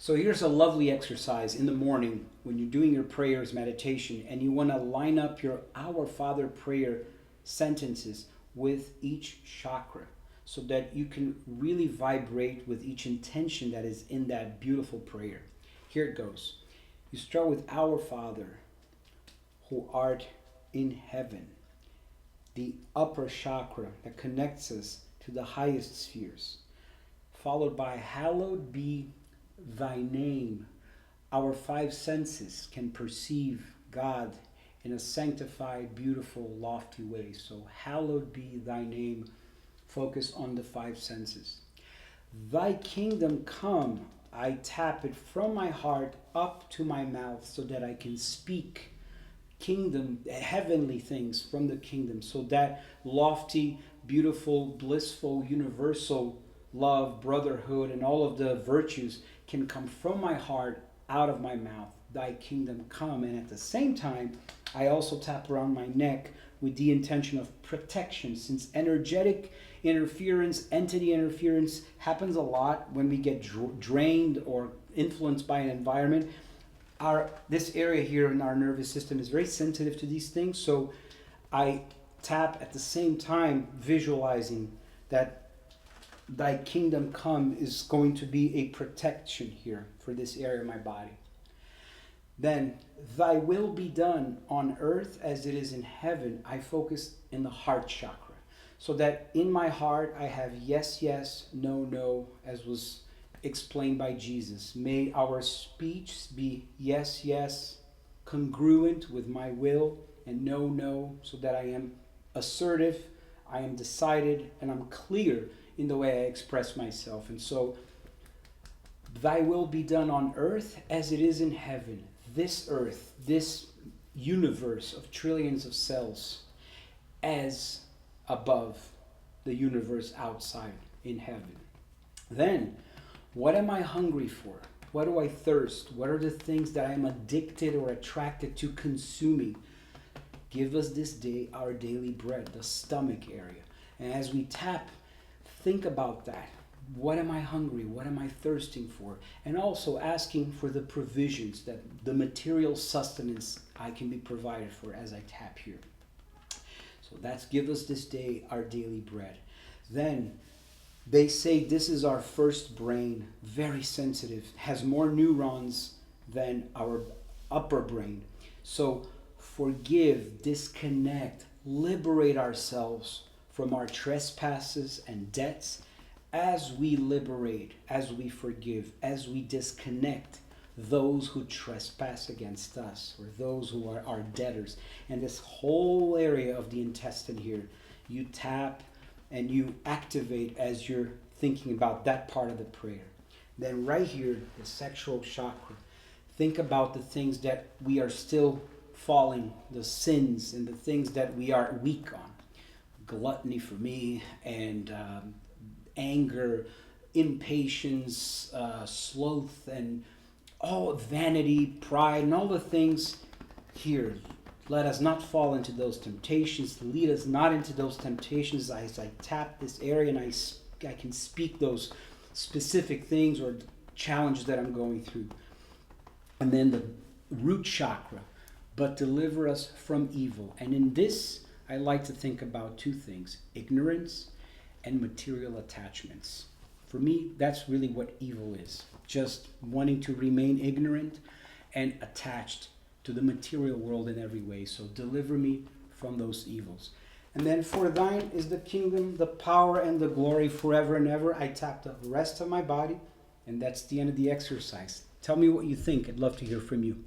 So here's a lovely exercise in the morning when you're doing your prayers, meditation, and you want to line up your Our Father prayer sentences with each chakra so that you can really vibrate with each intention that is in that beautiful prayer. Here it goes. You start with Our Father, who art in heaven, the upper chakra that connects us to the highest spheres, followed by hallowed be thy name. Our five senses can perceive God in a sanctified, beautiful, lofty way. So hallowed be thy name. Focus on the five senses. Thy kingdom come. I tap it from my heart up to my mouth so that I can speak kingdom, heavenly things from the kingdom. So that lofty, beautiful, blissful, universal love, brotherhood, and all of the virtues can come from my heart out of my mouth. Thy kingdom come. And at the same time, I also tap around my neck with the intention of protection, since energetic interference, entity interference happens a lot when we get drained or influenced by an environment. This area here in our nervous system is very sensitive to these things. So I tap at the same time, visualizing that thy kingdom come is going to be a protection here for this area of my body. Then, thy will be done on earth as it is in heaven. I focus in the heart chakra. So that in my heart I have yes, yes, no, no, as was explained by Jesus. May our speech be yes, yes, congruent with my will, and no, no, so that I am assertive, I am decided, and I'm clear in the way I express myself. And so, thy will be done on earth as it is in heaven. This earth, this universe of trillions of cells, as above the universe outside in heaven. Then, what am I hungry for? What do I thirst? What are the things that I am addicted or attracted to consuming? Give us this day our daily bread, the stomach area. And as we tap, think about that. What am I hungry? What am I thirsting for? And also asking for the provisions, that the material sustenance I can be provided for as I tap here. So that's give us this day our daily bread. Then they say this is our first brain, very sensitive, has more neurons than our upper brain. So forgive, disconnect, liberate ourselves from our trespasses and debts as we liberate, as we forgive, as we disconnect those who trespass against us, or those who are our debtors. And this whole area of the intestine here, you tap and you activate as you're thinking about that part of the prayer. Then right here, the sexual chakra, think about the things that we are still falling, the sins and the things that we are weak on. Gluttony for me, and anger, impatience, sloth, and all vanity, pride, and all the things here. Let us not fall into those temptations. Lead us not into those temptations. As I tap this area and I can speak those specific things or challenges that I'm going through. And then the root chakra, but deliver us from evil. And in this, I like to think about two things: ignorance and material attachments. For me, that's really what evil is. Just wanting to remain ignorant and attached to the material world in every way. So deliver me from those evils. And then, for thine is the kingdom, the power, and the glory forever and ever. I tap the rest of my body, and that's the end of the exercise. Tell me what you think. I'd love to hear from you.